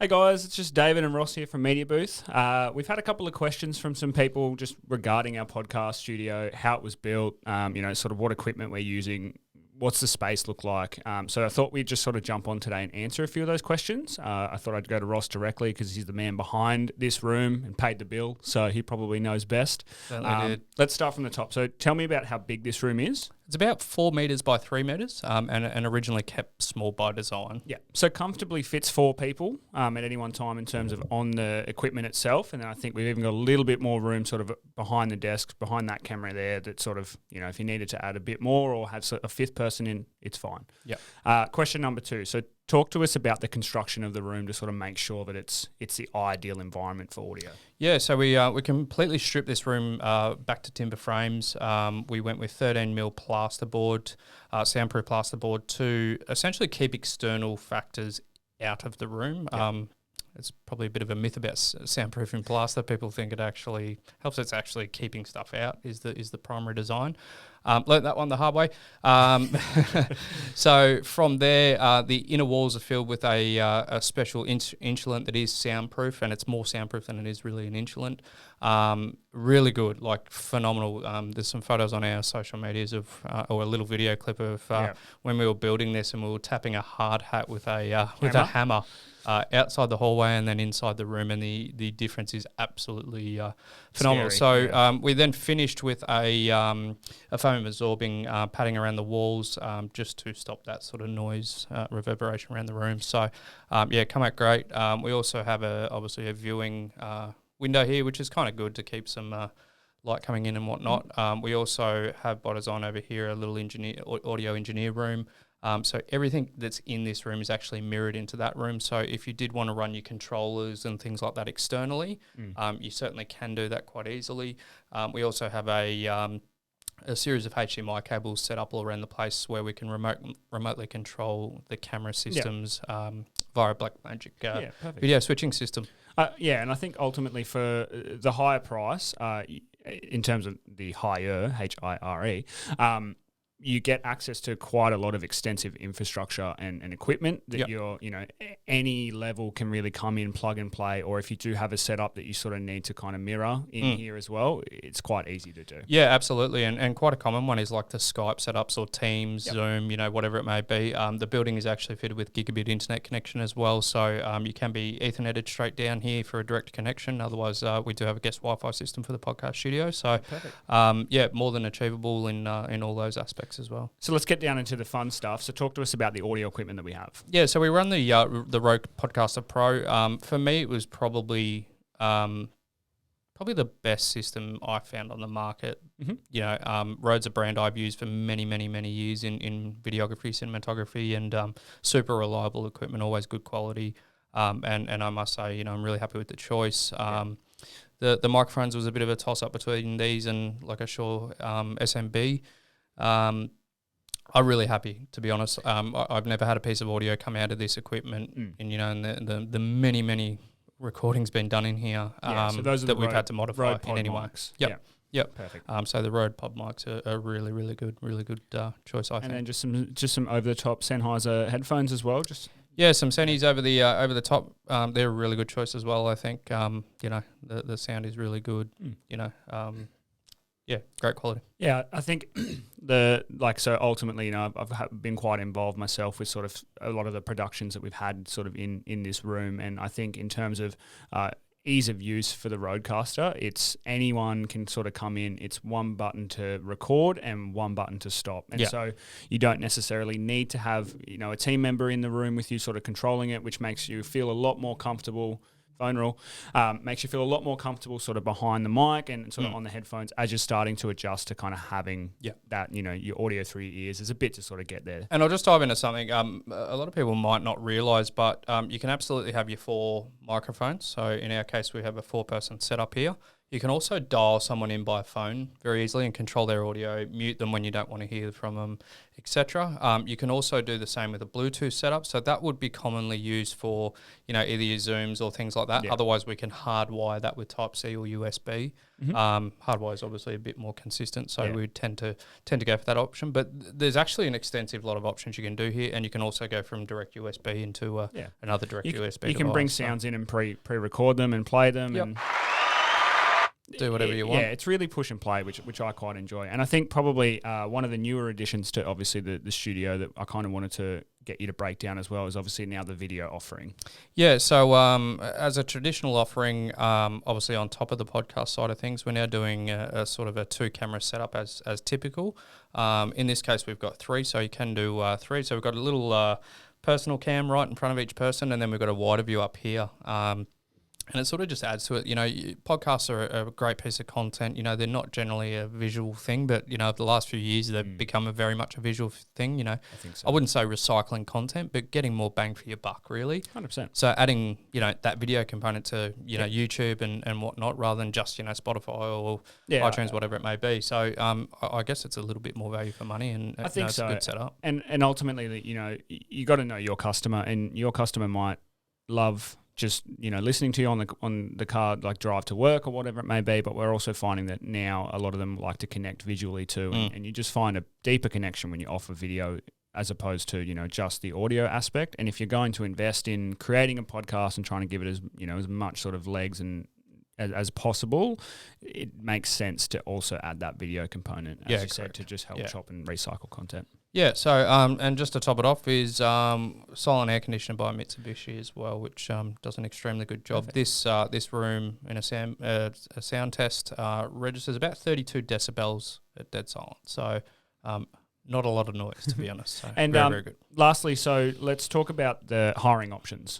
Hey guys, it's just David and Ross here from Media Booth. We've had a couple of questions from some people just regarding our podcast studio, how it was built, sort of what equipment we're using, what's the space look like. So I thought we'd just sort of jump on today and answer a few of those questions. I thought I'd go to Ross directly because he's the man behind this room and paid the bill, so he probably knows best. Certainly did. Let's start from the top. So tell me about how big this room is. It's about 4 meters by 3 meters, and originally kept small by design. Yeah, so comfortably fits 4 people at any one time in terms of on the equipment itself. And then I think we've even got a little bit more room sort of behind the desk, behind that camera there, that sort of, if you needed to add a bit more or have a fifth person in, it's fine. Yeah. Question number 2. So talk to us about the construction of the room to sort of make sure that it's the ideal environment for audio. Yeah, so we completely stripped this room back to timber frames. We went with 13mm plasterboard, soundproof plasterboard, to essentially keep external factors out of the room. Yep. It's probably a bit of a myth about soundproofing plaster. People think it actually helps. It's actually keeping stuff out is the primary design. Learned that one the hard way. So from there, the inner walls are filled with a special insulant that is soundproof, and it's more soundproof than it is really an insulant. Really good, like phenomenal. There's some photos on our social medias of, or a little video clip of when we were building this, and we were tapping a hard hat with a hammer. Outside the hallway and then inside the room, and the difference is absolutely phenomenal. Scary, So we then finished with a foam absorbing padding around the walls, just to stop that sort of noise reverberation around the room. So come out great. We also have obviously a viewing window here, which is kind of good to keep some light coming in and whatnot. We also have by design over here a little audio engineer room. So everything that's in this room is actually mirrored into that room. So if you did want to run your controllers and things like that externally, you certainly can do that quite easily. We also have a series of HDMI cables set up all around the place where we can remotely control the camera systems via a Blackmagic video switching system. And I think ultimately for the higher price, in terms of the higher, HIRE, you get access to quite a lot of extensive infrastructure and equipment that any level can really come in, plug and play, or if you do have a setup that you sort of need to kind of mirror in here as well, it's quite easy to do. Yeah, absolutely. And quite a common one is like the Skype setups or Teams, Zoom, whatever it may be. The building is actually fitted with gigabit internet connection as well. So you can be Etherneted straight down here for a direct connection. Otherwise, we do have a guest Wi-Fi system for the podcast studio. So more than achievable in all those aspects as well. So let's get down into the fun stuff. So talk to us about the audio equipment that we have. Yeah, so we run the Rode Podcaster Pro. For me, it was probably the best system I found on the market. Rode's a brand I've used for many, many, many years in videography, cinematography, and super reliable equipment, always good quality. And I must say, I'm really happy with the choice. The microphones was a bit of a toss-up between these and like a Shure SMB. I'm really happy, to be honest. I've never had a piece of audio come out of this equipment, and the many, many recordings been done in here so those are that we've had to modify in any way. Mics. Yep. Perfect. So the Rode pod mics are really, really good choice, I think. And then just some over the top Sennheiser headphones as well. Some Sennies over the top. They're a really good choice as well. I think the sound is really good. Great quality. Yeah, I think ultimately, I've been quite involved myself with sort of a lot of the productions that we've had sort of in this room, and I think in terms of ease of use for the Rodecaster, it's anyone can sort of come in. It's one button to record and one button to stop, and so you don't necessarily need to have a team member in the room with you sort of controlling it, which makes you feel a lot more comfortable. Phone rule makes you feel a lot more comfortable sort of behind the mic and sort of on the headphones as you're starting to adjust to kind of having that, your audio through your ears is a bit to sort of get there. And I'll just dive into something a lot of people might not realise, but you can absolutely have your 4 microphones. So in our case, we have a 4-person setup here. You can also dial someone in by phone very easily and control their audio, mute them when you don't want to hear from them, etc. You can also do the same with a Bluetooth setup. So that would be commonly used for, either your Zooms or things like that. Yeah. Otherwise, we can hardwire that with Type-C or USB. Hardwire is obviously a bit more consistent, so we would tend to go for that option. But there's actually an extensive lot of options you can do here, and you can also go from direct USB into another direct USB. You can bring sounds in and pre-record them and play them. Yep. And do whatever you want. Yeah, it's really push and play, which I quite enjoy. And I think probably one of the newer additions to obviously the studio that I kind of wanted to get you to break down as well is obviously now the video offering. Yeah, so as a traditional offering, obviously on top of the podcast side of things, we're now doing a sort of a 2-camera setup as typical. In this case, we've got 3, so you can do 3. So we've got a little personal cam right in front of each person, and then we've got a wider view up here. And it sort of just adds to it. Podcasts are a great piece of content. They're not generally a visual thing, but, over the last few years, they've become very much a visual thing. I think so. I wouldn't say recycling content, but getting more bang for your buck, really. 100%. So adding, that video component to, YouTube and whatnot, rather than just, Spotify or iTunes, whatever it may be. So I guess it's a little bit more value for money, and I think it's a good setup. And ultimately, you got to know your customer, and your customer might love just listening to you on the car, like drive to work or whatever it may be. But we're also finding that now a lot of them like to connect visually too, and you just find a deeper connection when you offer video as opposed to just the audio aspect. And if you're going to invest in creating a podcast and trying to give it as much sort of legs and as possible, it makes sense to also add that video component, as you said, to just help chop and recycle content. Yeah, so and just to top it off is silent air conditioner by Mitsubishi as well, which does an extremely good job. Perfect. This room in a sound test registers about 32 decibels at dead silent, so not a lot of noise, to be honest. So and very good. Lastly, so let's talk about the hiring options.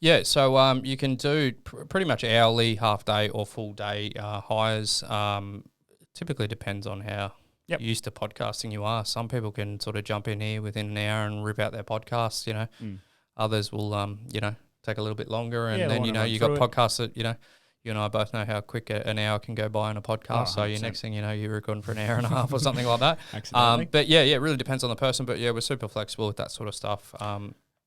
Yeah, so you can do pretty much hourly, half day or full day hires. Typically depends on how used to podcasting you are. Some people can sort of jump in here within an hour and rip out their podcasts, Others will, take a little bit longer. And then, you got podcasts that, you and I both know how quick an hour can go by on a podcast. So next thing you know, you're recording for an hour and a half or something like that. But it really depends on the person. But we're super flexible with that sort of stuff.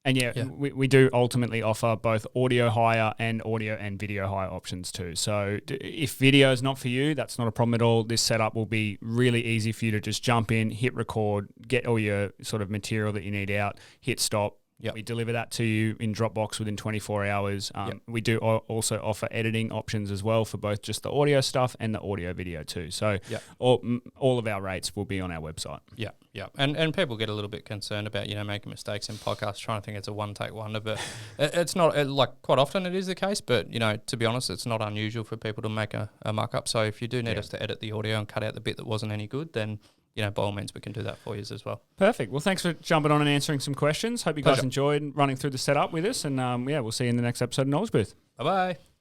And we do ultimately offer both audio hire and audio and video hire options too. So if video is not for you, that's not a problem at all. This setup will be really easy for you to just jump in, hit record, get all your sort of material that you need out, hit stop. Yep. We deliver that to you in Dropbox within 24 hours. We do also offer editing options as well for both just the audio stuff and the audio video too. So all of our rates will be on our website. Yeah. And people get a little bit concerned about, making mistakes in podcasts, trying to think it's a one-take wonder, but it's not, quite often it is the case, but, to be honest, it's not unusual for people to make a muck-up. So if you do need us to edit the audio and cut out the bit that wasn't any good, then by all means, we can do that for you as well. Perfect. Well, thanks for jumping on and answering some questions. Hope you guys enjoyed running through the setup with us. And we'll see you in the next episode of Knowledge Booth. Bye-bye.